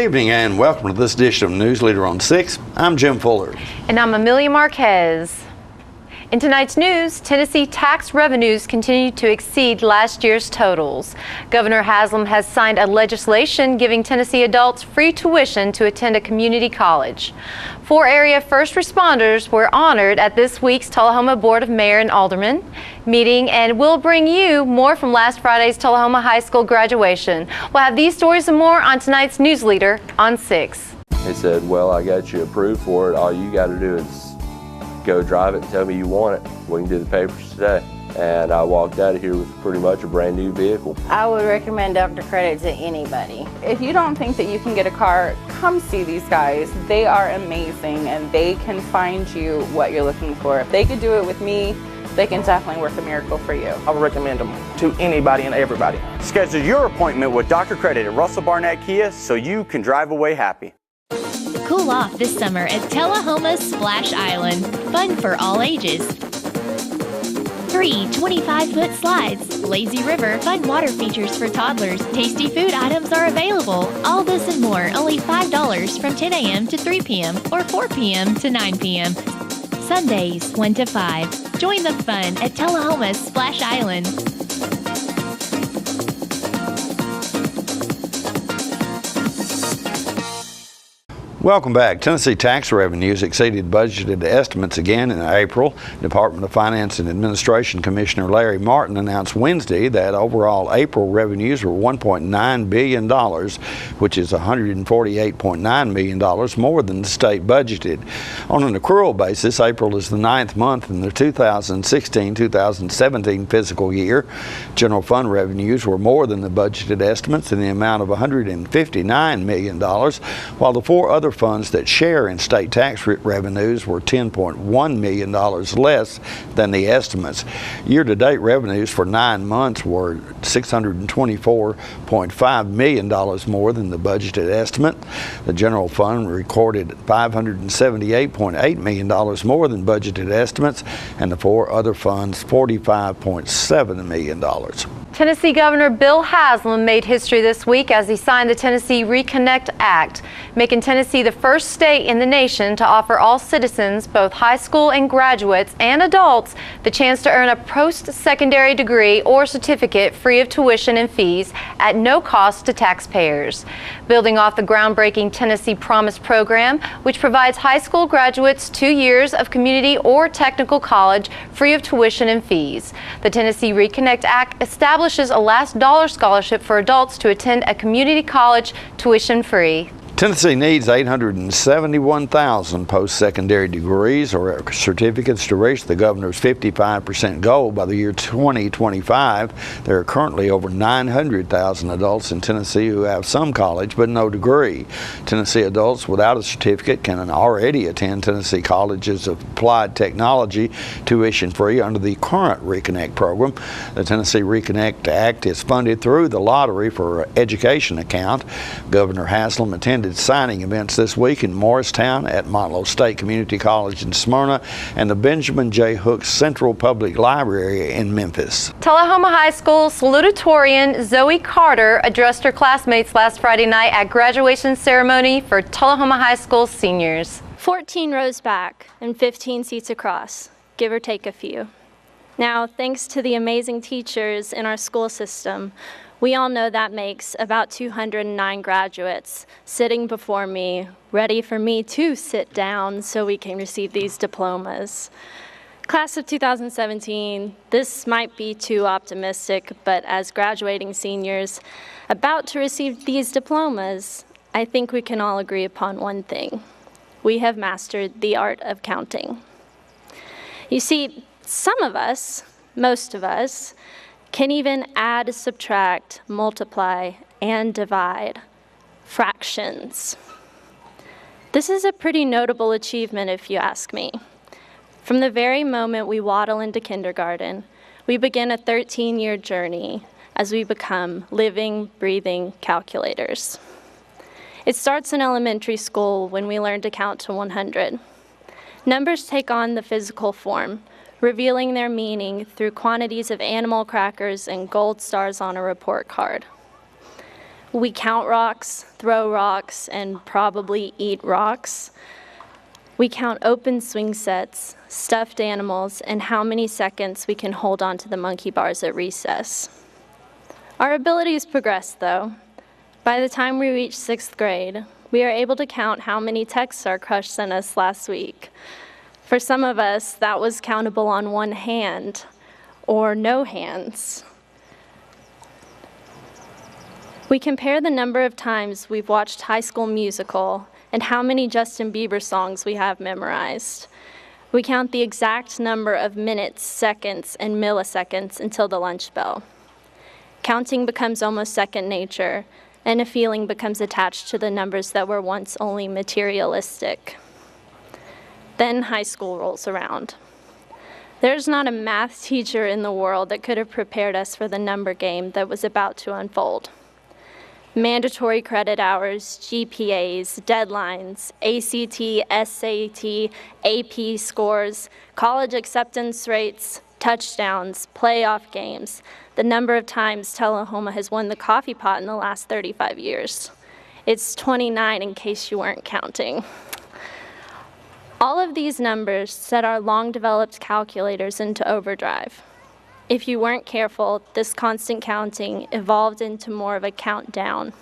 evening and welcome to this edition of Newsleader on 6. I'm Jim Fuller. And I'm Amelia Marquez. In tonight's news, Tennessee tax revenues continue to exceed last year's totals. Governor Haslam has signed a legislation giving Tennessee adults free tuition to attend a community college. 4 area first responders were honored at this week's Tullahoma Board of Mayor and Aldermen meeting, and we'll bring you more from last Friday's Tullahoma High School graduation. We'll have these stories and more on tonight's Newsleader on 6. He said, well, I got you approved for it. All you got to do is go drive it and tell me you want it. We can do the papers today. And I walked out of here with pretty much a brand new vehicle. I would recommend Dr. Credit to anybody. If you don't think that you can get a car, come see these guys. They are amazing and they can find you what you're looking for. If they could do it with me, they can definitely work a miracle for you. I would recommend them to anybody and everybody. Schedule your appointment with Dr. Credit at Russell Barnett Kia so you can drive away happy. Cool off this summer at Tullahoma's Splash Island. Fun for all ages. 3 25-foot slides, lazy river, fun water features for toddlers. Tasty food items are available. All this and more, only $5 from 10 a.m. to 3 p.m. or 4 p.m. to 9 p.m. Sundays, 1 to 5. Join the fun at Tullahoma's Splash Island. Welcome back. Tennessee tax revenues exceeded budgeted estimates again in April. Department of Finance and Administration Commissioner Larry Martin announced Wednesday that overall April revenues were $1.9 billion, which is $148.9 million more than the state budgeted. On an accrual basis, April is the 9th month in the 2016-2017 fiscal year. General fund revenues were more than the budgeted estimates in the amount of $159 million, while the 4 other funds that share in state tax revenues were $10.1 million less than the estimates. Year-to-date revenues for 9 months were $624.5 million more than the budgeted estimate. The general fund recorded $578.8 million more than budgeted estimates, and the 4 other funds $45.7 million. Tennessee Governor Bill Haslam made history this week as he signed the Tennessee Reconnect Act, making Tennessee the first state in the nation to offer all citizens, both high school and graduates and adults, the chance to earn a post-secondary degree or certificate free of tuition and fees at no cost to taxpayers. Building off the groundbreaking Tennessee Promise program, which provides high school graduates 2 years of community or technical college free of tuition and fees. The Tennessee Reconnect Act establishes a last dollar scholarship for adults to attend a community college tuition-free. Tennessee needs 871,000 post-secondary degrees or certificates to reach the governor's 55% goal by the year 2025. There are currently over 900,000 adults in Tennessee who have some college but no degree. Tennessee adults without a certificate can already attend Tennessee Colleges of Applied Technology tuition-free under the current Reconnect program. The Tennessee Reconnect Act is funded through the Lottery for Education account. Governor Haslam attended signing events this week in Morristown, at Montlow State Community College in Smyrna, and the Benjamin J. Hook Central Public Library in Memphis. Tullahoma High School salutatorian Zoe Carter addressed her classmates last Friday night at graduation ceremony for Tullahoma High School seniors. 14 rows back and 15 seats across, give or take a few. Now, thanks to the amazing teachers in our school system, we all know that makes about 209 graduates sitting before me, ready for me to sit down so we can receive these diplomas. Class of 2017, this might be too optimistic, but as graduating seniors about to receive these diplomas, I think we can all agree upon one thing. We have mastered the art of counting. You see, some of us, most of us, can even add, subtract, multiply, and divide fractions. This is a pretty notable achievement if you ask me. From the very moment we waddle into kindergarten, we begin a 13-year journey as we become living, breathing calculators. It starts in elementary school when we learn to count to 100. Numbers take on the physical form, revealing their meaning through quantities of animal crackers and gold stars on a report card. We count rocks, throw rocks, and probably eat rocks. We count open swing sets, stuffed animals, and how many seconds we can hold on to the monkey bars at recess. Our abilities progress, though. By the time we reach 6th grade, we are able to count how many texts our crush sent us last week. For some of us, that was countable on one hand, or no hands. We compare the number of times we've watched High School Musical and how many Justin Bieber songs we have memorized. We count the exact number of minutes, seconds, and milliseconds until the lunch bell. Counting becomes almost second nature, and a feeling becomes attached to the numbers that were once only materialistic. Then high school rolls around. There's not a math teacher in the world that could have prepared us for the number game that was about to unfold. Mandatory credit hours, GPAs, deadlines, ACT, SAT, AP scores, college acceptance rates, touchdowns, playoff games, the number of times Tullahoma has won the coffee pot in the last 35 years. It's 29 in case you weren't counting. All of these numbers set our long-developed calculators into overdrive. If you weren't careful, this constant counting evolved into more of a countdown.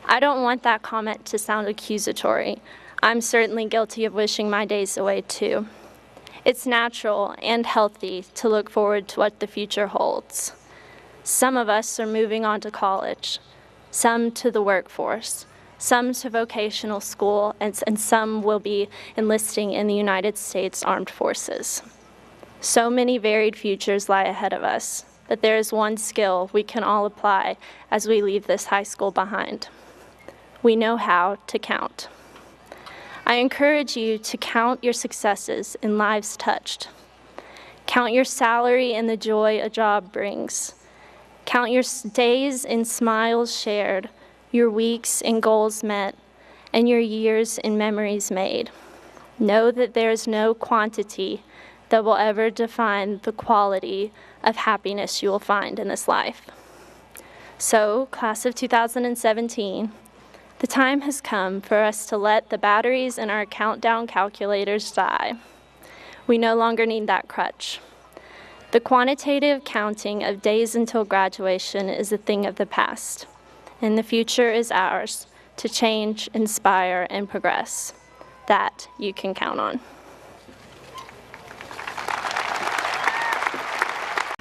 I don't want that comment to sound accusatory. I'm certainly guilty of wishing my days away too. It's natural and healthy to look forward to what the future holds. Some of us are moving on to college, some to the workforce, some to vocational school, and some will be enlisting in the United States Armed Forces. So many varied futures lie ahead of us, but there is one skill we can all apply as we leave this high school behind. We know how to count. I encourage you to count your successes in lives touched. Count your salary and the joy a job brings. Count your days in smiles shared, your weeks in goals met, and your years in memories made. Know that there is no quantity that will ever define the quality of happiness you will find in this life. So, class of 2017, the time has come for us to let the batteries in our countdown calculators die. We no longer need that crutch. The quantitative counting of days until graduation is a thing of the past, and the future is ours to change, inspire, and progress. That you can count on.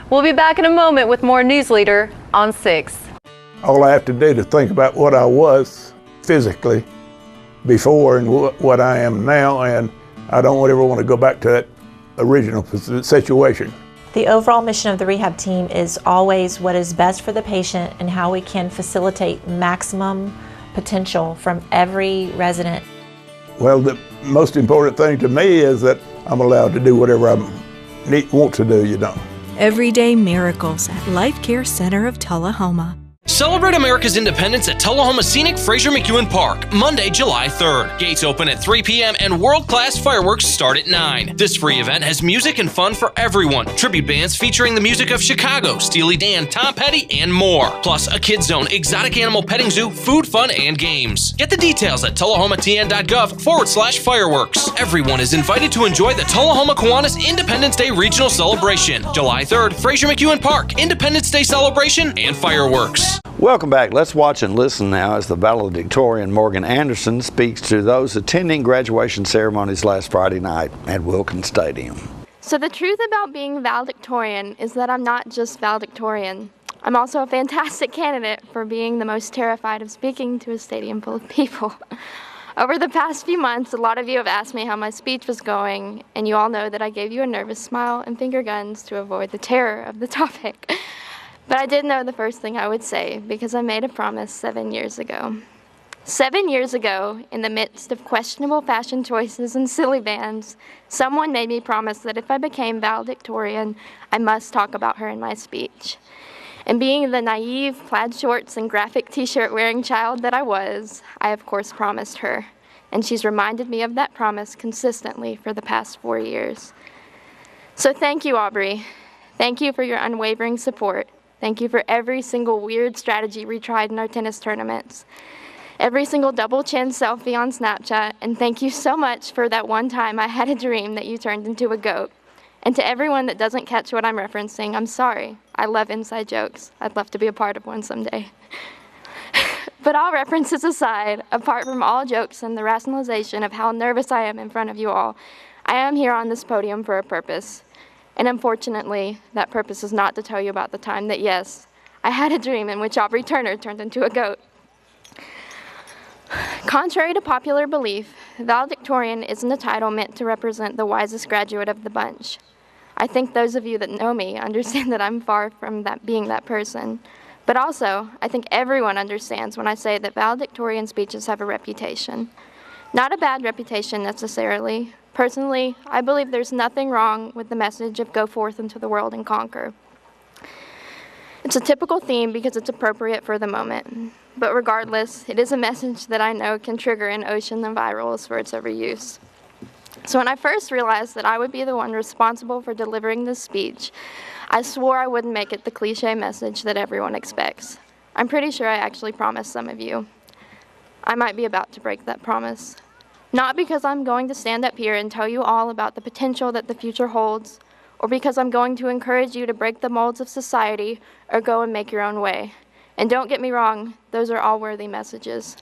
We'll be back in a moment with more Newsleader on 6. All I have to do to think about what I was physically before and what I am now, and I don't ever want to go back to that original situation. The overall mission of the rehab team is always what is best for the patient and how we can facilitate maximum potential from every resident. Well, the most important thing to me is that I'm allowed to do whatever I want to do, you know. Everyday Miracles at Life Care Center of Tullahoma. Celebrate America's independence at Tullahoma Scenic Fraser McEwen Park, Monday, July 3rd. Gates open at 3 p.m. and world-class fireworks start at 9. This free event has music and fun for everyone. Tribute bands featuring the music of Chicago, Steely Dan, Tom Petty, and more. Plus, a kids zone, exotic animal petting zoo, food, fun, and games. Get the details at tullahomatn.gov/fireworks. Everyone is invited to enjoy the Tullahoma Kiwanis Independence Day Regional Celebration. July 3rd, Fraser McEwen Park, Independence Day Celebration and fireworks. Welcome back. Let's watch and listen now as the valedictorian Morgan Anderson speaks to those attending graduation ceremonies last Friday night at Wilkins Stadium. So the truth about being valedictorian is that I'm not just valedictorian. I'm also a fantastic candidate for being the most terrified of speaking to a stadium full of people. Over the past few months, a lot of you have asked me how my speech was going, and you all know that I gave you a nervous smile and finger guns to avoid the terror of the topic. But I did know the first thing I would say because I made a promise 7 years ago. 7 years ago, in the midst of questionable fashion choices and silly bands, someone made me promise that if I became valedictorian, I must talk about her in my speech. And being the naive plaid shorts and graphic t-shirt wearing child that I was, I of course promised her. And she's reminded me of that promise consistently for the past 4 years. So thank you, Aubrey. Thank you for your unwavering support. Thank you for every single weird strategy we tried in our tennis tournaments. Every single double chin selfie on Snapchat, and thank you so much for that one time I had a dream that you turned into a goat. And to everyone that doesn't catch what I'm referencing, I'm sorry. I love inside jokes. I'd love to be a part of one someday. But all references aside, apart from all jokes and the rationalization of how nervous I am in front of you all, I am here on this podium for a purpose. And unfortunately, that purpose is not to tell you about the time that, yes, I had a dream in which Aubrey Turner turned into a goat. Contrary to popular belief, valedictorian isn't a title meant to represent the wisest graduate of the bunch. I think those of you that know me understand that I'm far from being that person. But also, I think everyone understands when I say that valedictorian speeches have a reputation. Not a bad reputation necessarily. Personally, I believe there's nothing wrong with the message of go forth into the world and conquer. It's a typical theme because it's appropriate for the moment. But regardless, it is a message that I know can trigger an ocean of virals for its overuse. So when I first realized that I would be the one responsible for delivering this speech, I swore I wouldn't make it the cliche message that everyone expects. I'm pretty sure I actually promised some of you. I might be about to break that promise. Not because I'm going to stand up here and tell you all about the potential that the future holds, or because I'm going to encourage you to break the molds of society or go and make your own way. And don't get me wrong, those are all worthy messages.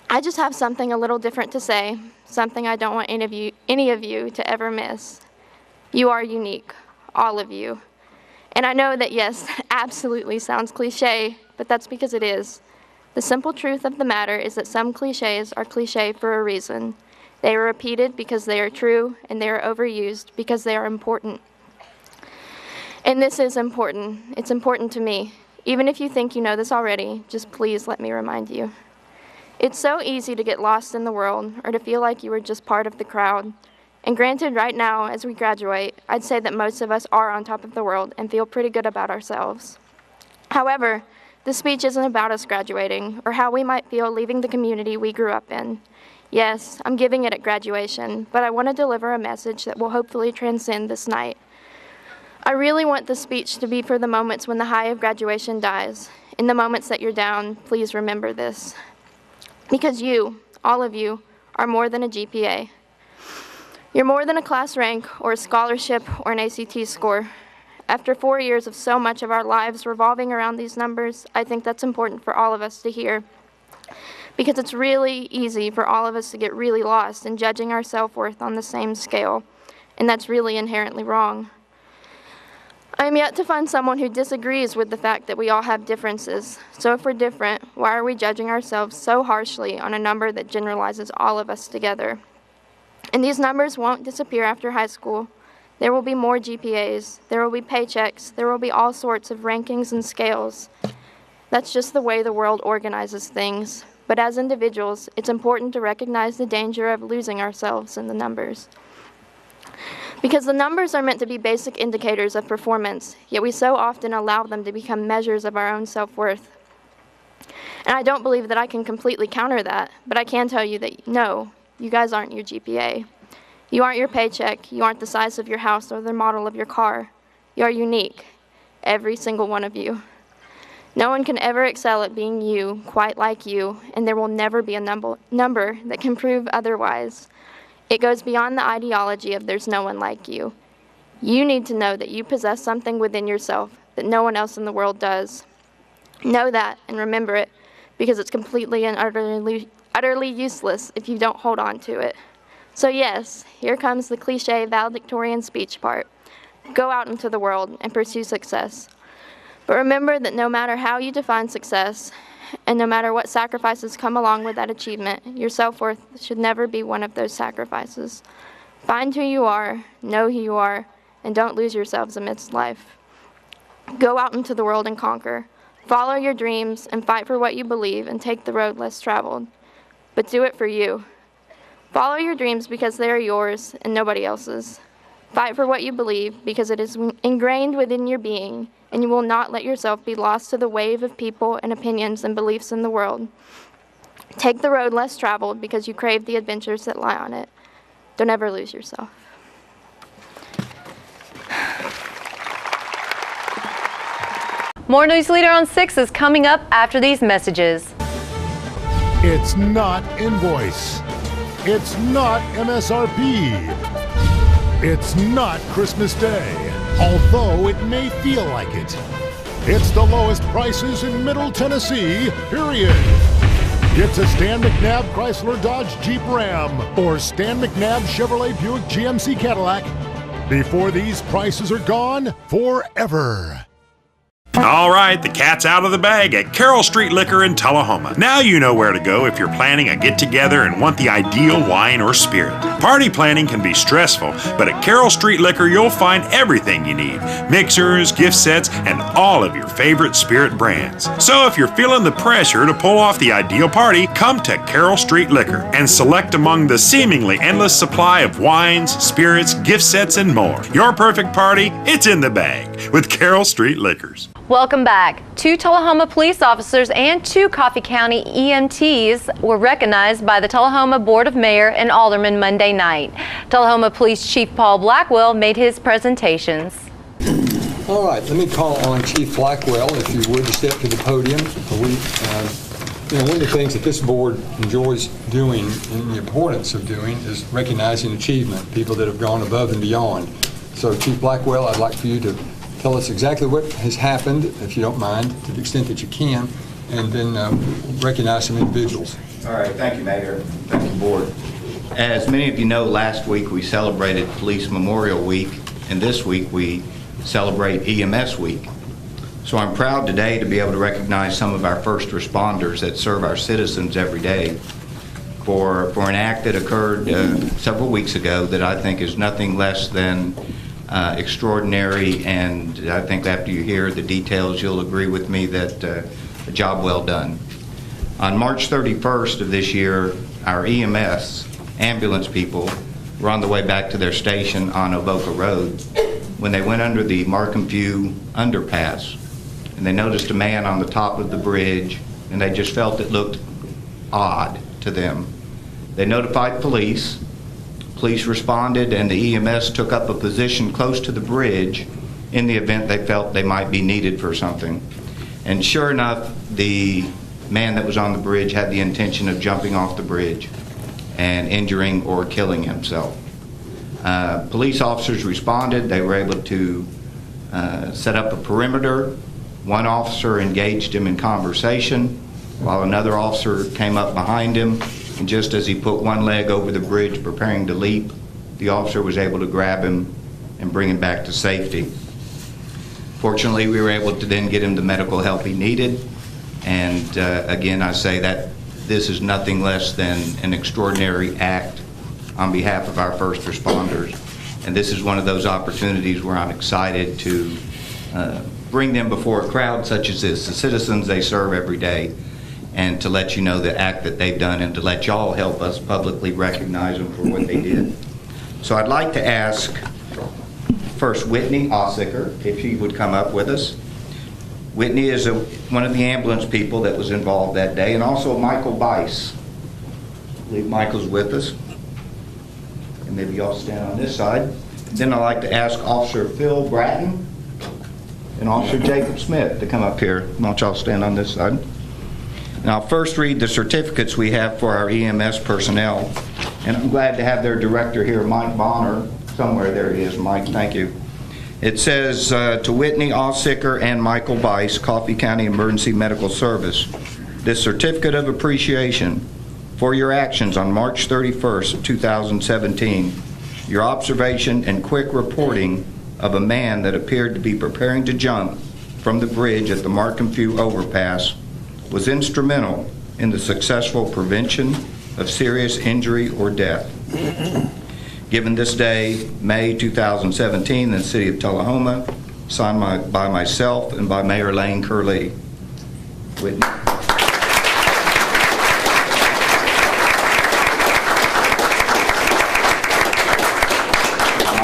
I just have something a little different to say, something I don't want any of you to ever miss. You are unique, all of you. And I know that, yes, absolutely sounds cliche, but that's because it is. The simple truth of the matter is that some cliches are cliche for a reason. They are repeated because they are true, and they are overused because they are important. And this is important. It's important to me. Even if you think you know this already, just please let me remind you. It's so easy to get lost in the world or to feel like you were just part of the crowd. And granted, right now, as we graduate, I'd say that most of us are on top of the world and feel pretty good about ourselves. However, this speech isn't about us graduating or how we might feel leaving the community we grew up in. Yes, I'm giving it at graduation, but I want to deliver a message that will hopefully transcend this night. I really want this speech to be for the moments when the high of graduation dies. In the moments that you're down, please remember this. Because you, all of you, are more than a GPA. You're more than a class rank or a scholarship or an ACT score. After 4 years of so much of our lives revolving around these numbers, I think that's important for all of us to hear. Because it's really easy for all of us to get really lost in judging our self-worth on the same scale, and that's really inherently wrong. I am yet to find someone who disagrees with the fact that we all have differences. So if we're different, why are we judging ourselves so harshly on a number that generalizes all of us together? And these numbers won't disappear after high school. There will be more GPAs, there will be paychecks, there will be all sorts of rankings and scales. That's just the way the world organizes things. But as individuals, it's important to recognize the danger of losing ourselves in the numbers. Because the numbers are meant to be basic indicators of performance, yet we so often allow them to become measures of our own self-worth. And I don't believe that I can completely counter that, but I can tell you that no, you guys aren't your GPA. You aren't your paycheck, you aren't the size of your house or the model of your car. You are unique, every single one of you. No one can ever excel at being you, quite like you, and there will never be a number that can prove otherwise. It goes beyond the ideology of there's no one like you. You need to know that you possess something within yourself that no one else in the world does. Know that and remember it, because it's completely and utterly useless if you don't hold on to it. So yes, here comes the cliche valedictorian speech part. Go out into the world and pursue success. But remember that no matter how you define success, and no matter what sacrifices come along with that achievement, your self-worth should never be one of those sacrifices. Find who you are, know who you are, and don't lose yourselves amidst life. Go out into the world and conquer. Follow your dreams and fight for what you believe and take the road less traveled. But do it for you. Follow your dreams because they are yours and nobody else's. Fight for what you believe because it is ingrained within your being, and you will not let yourself be lost to the wave of people and opinions and beliefs in the world. Take the road less traveled because you crave the adventures that lie on it. Don't ever lose yourself. More Newsleader on 6 is coming up after these messages. It's not invoice. It's not MSRP. It's not Christmas Day, although it may feel like it. It's the lowest prices in Middle Tennessee, period. It's a Stan McNabb Chrysler Dodge Jeep Ram or Stan McNabb Chevrolet Buick GMC Cadillac before these prices are gone forever. All right, the cat's out of the bag at Carroll Street Liquor in Tullahoma. Now you know where to go if you're planning a get-together and want the ideal wine or spirit. Party planning can be stressful, but at Carroll Street Liquor you'll find everything you need. Mixers, gift sets, and all of your favorite spirit brands. So if you're feeling the pressure to pull off the ideal party, come to Carroll Street Liquor and select among the seemingly endless supply of wines, spirits, gift sets, and more. Your perfect party, it's in the bag with Carroll Street Liquors. Welcome back. 2 Tullahoma police officers and 2 Coffee County EMTs were recognized by the Tullahoma Board of Mayor and Aldermen Monday night. Tullahoma Police Chief Paul Blackwell made his presentations. All right, let me call on Chief Blackwell, if you would, to step to the podium. One of the things that this board enjoys doing, and the importance of doing, is recognizing achievement, people that have gone above and beyond. So, Chief Blackwell, I'd like for you to tell us exactly what has happened, if you don't mind, to the extent that you can, and then recognize some individuals. All right, thank you, Mayor. Thank you, Board. As many of you know, last week we celebrated Police Memorial Week, and this week we celebrate EMS Week. So I'm proud today to be able to recognize some of our first responders that serve our citizens every day for an act that occurred several weeks ago that I think is nothing less than extraordinary, and I think after you hear the details, you'll agree with me that a job well done. On March 31st of this year, our EMS ambulance people were on the way back to their station on Avoca Road when they went under the Markham View underpass, and they noticed a man on the top of the bridge, and they just felt it looked odd to them. They notified police. Police responded, and the EMS took up a position close to the bridge in the event they felt they might be needed for something. And sure enough, the man that was on the bridge had the intention of jumping off the bridge and injuring or killing himself. Police officers responded. They were able to set up a perimeter. One officer engaged him in conversation while another officer came up behind him. And just as he put one leg over the bridge preparing to leap, the officer was able to grab him and bring him back to safety. Fortunately, we were able to then get him the medical help he needed. And again, I say that this is nothing less than an extraordinary act on behalf of our first responders. And this is one of those opportunities where I'm excited to bring them before a crowd such as this, the citizens they serve every day, and to let you know the act that they've done and to let y'all help us publicly recognize them for what they did. So I'd like to ask first Whitney Ossicker if she would come up with us. Whitney is one of the ambulance people that was involved that day, and also Michael Bice. I believe Michael's with us. And maybe y'all stand on this side. And then I'd like to ask Officer Phil Bratton and Officer Jacob Smith to come up here. Why don't y'all stand on this side? And I'll first read the certificates we have for our EMS personnel. And I'm glad to have their director here, Mike Bonner. Somewhere there he is, Mike, thank you. It says to Whitney Ossicker and Michael Bice, Coffee County Emergency Medical Service, this certificate of appreciation for your actions on March 31st, 2017, your observation and quick reporting of a man that appeared to be preparing to jump from the bridge at the Markham View overpass was instrumental in the successful prevention of serious injury or death. Given this day, May 2017, in the city of Tullahoma, signed by myself and by Mayor Lane Curley. Whitney.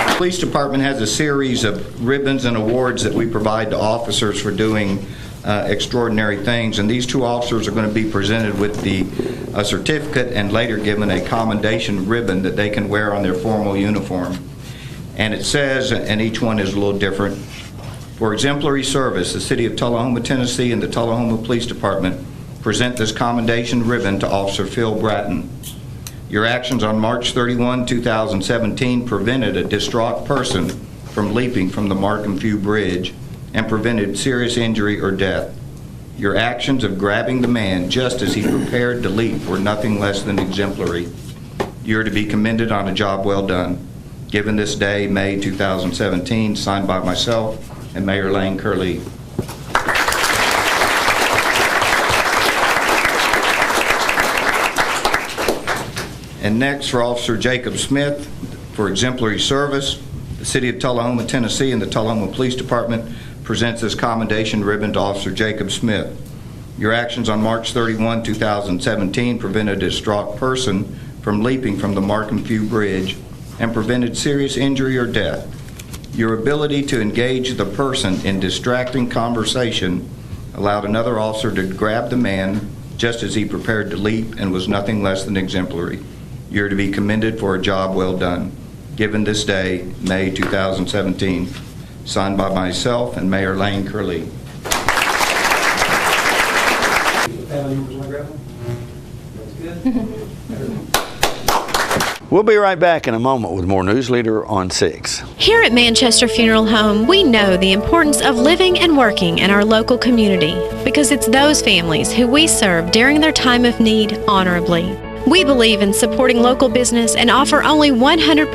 The police department has a series of ribbons and awards that we provide to officers for doing extraordinary things, and these two officers are going to be presented with a certificate and later given a commendation ribbon that they can wear on their formal uniform. And it says, and each one is a little different, For exemplary service, the City of Tullahoma, Tennessee and the Tullahoma Police Department present this commendation ribbon to Officer Phil Bratton. Your actions on March 31, 2017 prevented a distraught person from leaping from the Markham Few Bridge and prevented serious injury or death. Your actions of grabbing the man just as he prepared to leap were nothing less than exemplary. You are to be commended on a job well done. Given this day, May 2017, signed by myself and Mayor Lane Curley. And next, for Officer Jacob Smith, for exemplary service, the City of Tullahoma, Tennessee and the Tullahoma Police Department presents this commendation ribbon to Officer Jacob Smith. Your actions on March 31, 2017 prevented a distraught person from leaping from the Markham Few Bridge and prevented serious injury or death. Your ability to engage the person in distracting conversation allowed another officer to grab the man just as he prepared to leap and was nothing less than exemplary. You are to be commended for a job well done. Given this day, May 2017, signed by myself and Mayor Lane Curley. We'll be right back in a moment with more Newsleader on 6. Here at Manchester Funeral Home, we know the importance of living and working in our local community because it's those families who we serve during their time of need honorably. We believe in supporting local business and offer only 100%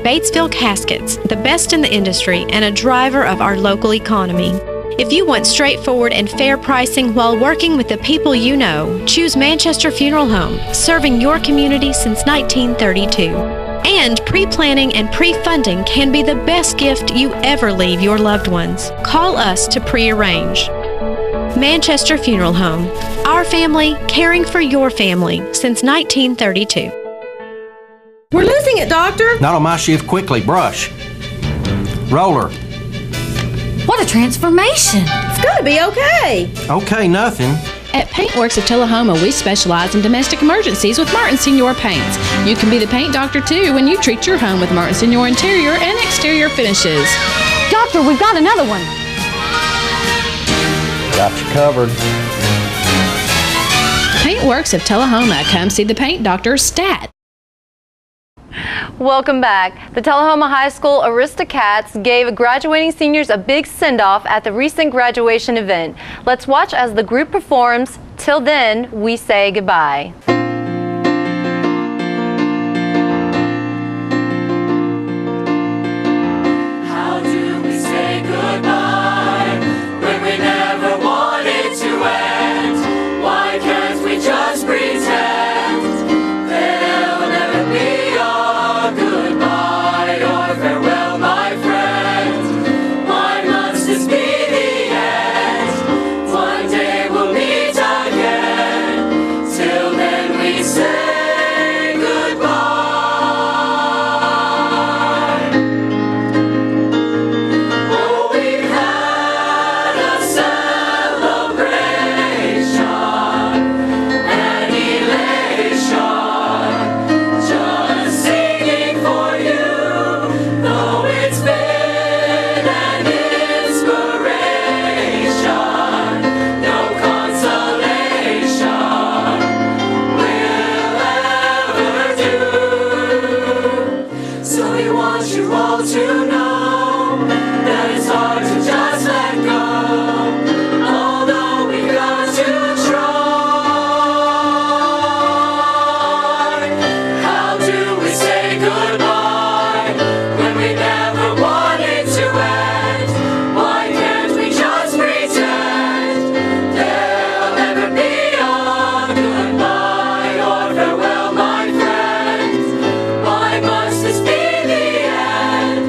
Batesville caskets, the best in the industry and a driver of our local economy. If you want straightforward and fair pricing while working with the people you know, choose Manchester Funeral Home, serving your community since 1932. And pre-planning and pre-funding can be the best gift you ever leave your loved ones. Call us to pre-arrange. Manchester Funeral Home, our family caring for your family since 1932. We're losing it, Doctor. Not on my shift. Quickly, brush. Roller. What a transformation. It's got to be okay. Okay, nothing. At Paintworks of Tullahoma, we specialize in domestic emergencies with Martin Senior Paints. You can be the paint doctor too when you treat your home with Martin Senior interior and exterior finishes. Doctor, we've got another one. Got you covered. Paintworks of Tullahoma. Come see the paint doctor, Stat. Welcome back. The Tullahoma High School Aristocats gave graduating seniors a big send-off at the recent graduation event. Let's watch as the group performs Till Then We Say Goodbye. How do we say goodbye when we never want it to end? Why can't we just pretend? There'll never be goodbye or farewell, my friend. Why must this be the end? One day we'll meet again. Till then we say goodbye. Oh, we've had a celebration, an elation, just singing for you, though it's been an inspiration. No consolation will ever do. So we want you all to know that it's hard to just let go, although we've got to try. How do we say goodbye when we never want it to end? Why can't we just pretend? There'll never be a goodbye or farewell, my friends. Why must this be the end?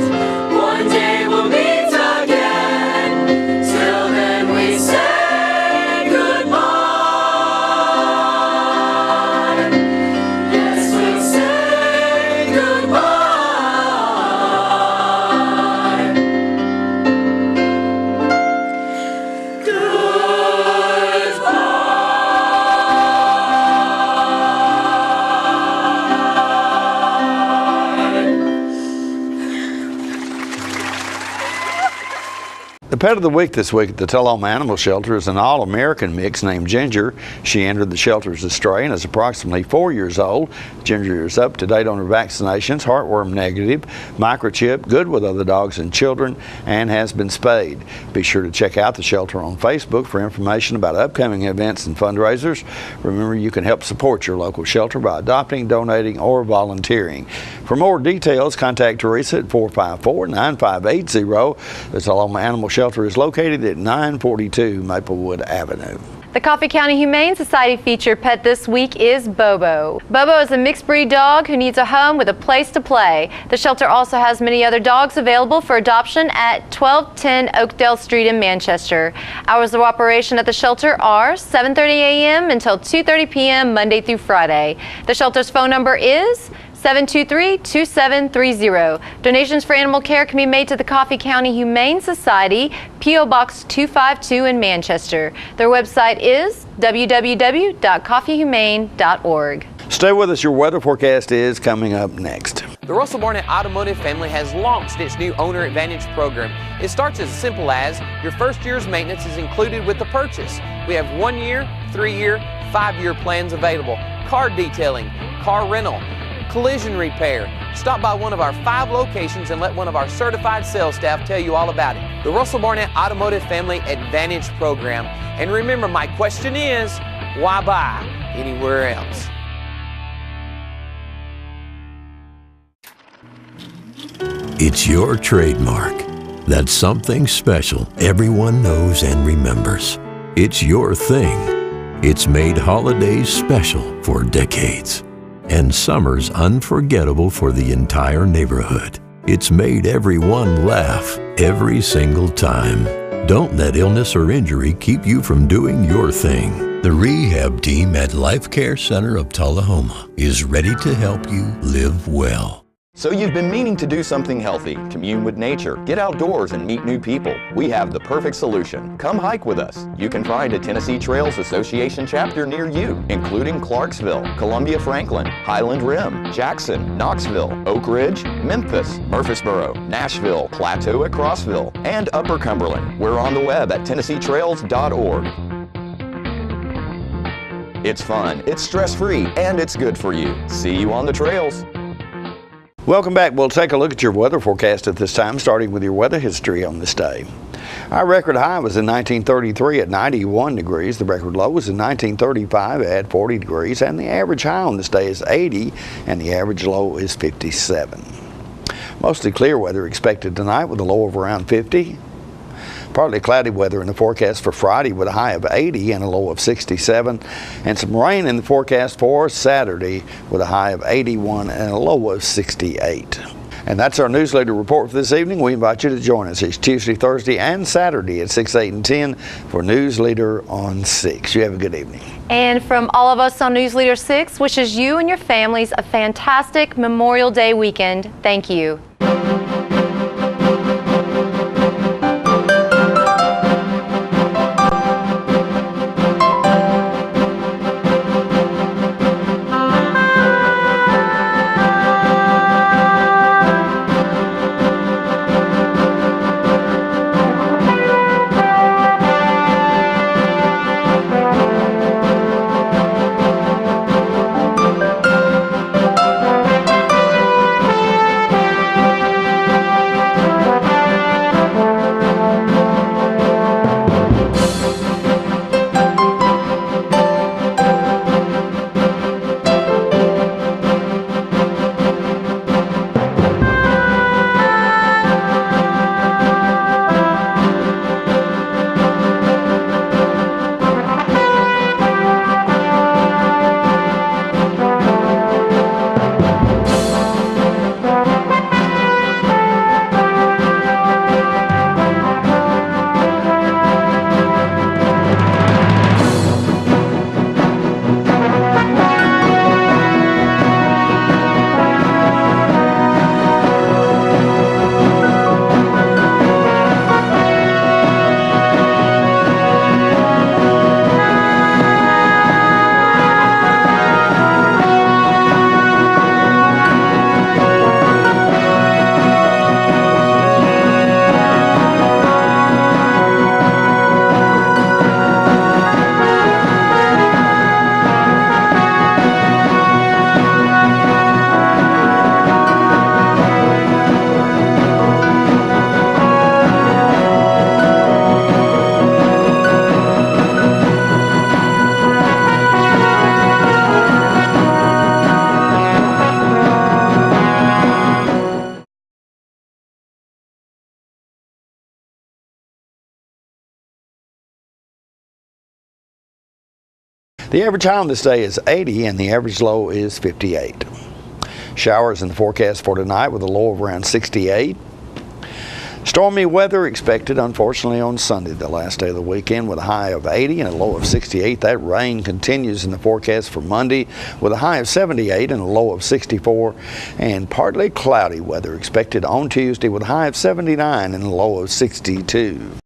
The pet of the week this week at the Tullahoma Animal Shelter is an all-American mix named Ginger. She entered the shelter as a stray and is approximately 4 years old. Ginger is up to date on her vaccinations, heartworm negative, microchip, good with other dogs and children, and has been spayed. Be sure to check out the shelter on Facebook for information about upcoming events and fundraisers. Remember, you can help support your local shelter by adopting, donating, or volunteering. For more details, contact Teresa at 454-9580. The Tullahoma Animal Shelter is located at 942 Maplewood Avenue. The Coffee County Humane Society featured pet this week is Bobo. Bobo is a mixed breed dog who needs a home with a place to play. The shelter also has many other dogs available for adoption at 1210 Oakdale Street in Manchester. Hours of operation at the shelter are 7:30 a.m. until 2:30 p.m. Monday through Friday. The shelter's phone number is 723-2730. Donations for animal care can be made to the Coffee County Humane Society, P.O. Box 252 in Manchester. Their website is www.coffeehumane.org. Stay with us. Your weather forecast is coming up next. The Russell Barnett Automotive family has launched its new Owner Advantage program. It starts as simple as your first year's maintenance is included with the purchase. We have 1 year, 3 year, 5 year plans available. Car detailing, car rental, collision repair. Stop by one of our 5 locations and let one of our certified sales staff tell you all about it. The Russell Barnett Automotive Family Advantage Program. And remember, my question is, why buy anywhere else? It's your trademark. That's something special everyone knows and remembers. It's your thing. It's made holidays special for decades, and summers unforgettable for the entire neighborhood. It's made everyone laugh every single time. Don't let illness or injury keep you from doing your thing. The rehab team at Life Care Center of Tullahoma is ready to help you live well. So you've been meaning to do something healthy, commune with nature, get outdoors and meet new people. We have the perfect solution. Come hike with us. You can find a Tennessee Trails Association chapter near you, including Clarksville, Columbia Franklin, Highland Rim, Jackson, Knoxville, Oak Ridge, Memphis, Murfreesboro, Nashville, Plateau at Crossville, and Upper Cumberland. We're on the web at TennesseeTrails.org. It's fun, it's stress-free, and it's good for you. See you on the trails. Welcome back. We'll take a look at your weather forecast at this time, starting with your weather history on this day. Our record high was in 1933 at 91 degrees. The record low was in 1935 at 40 degrees. And the average high on this day is 80, and the average low is 57. Mostly clear weather expected tonight with a low of around 50. Partly cloudy weather in the forecast for Friday with a high of 80 and a low of 67. And some rain in the forecast for Saturday with a high of 81 and a low of 68. And that's our Newsleader report for this evening. We invite you to join us each Tuesday, Thursday, and Saturday at 6, 8, and 10 for Newsleader on 6. You have a good evening. And from all of us on Newsleader 6, wishes you and your families a fantastic Memorial Day weekend. Thank you. The average high on this day is 80 and the average low is 58. Showers in the forecast for tonight with a low of around 68. Stormy weather expected, unfortunately, on Sunday, the last day of the weekend, with a high of 80 and a low of 68. That rain continues in the forecast for Monday with a high of 78 and a low of 64. And partly cloudy weather expected on Tuesday with a high of 79 and a low of 62.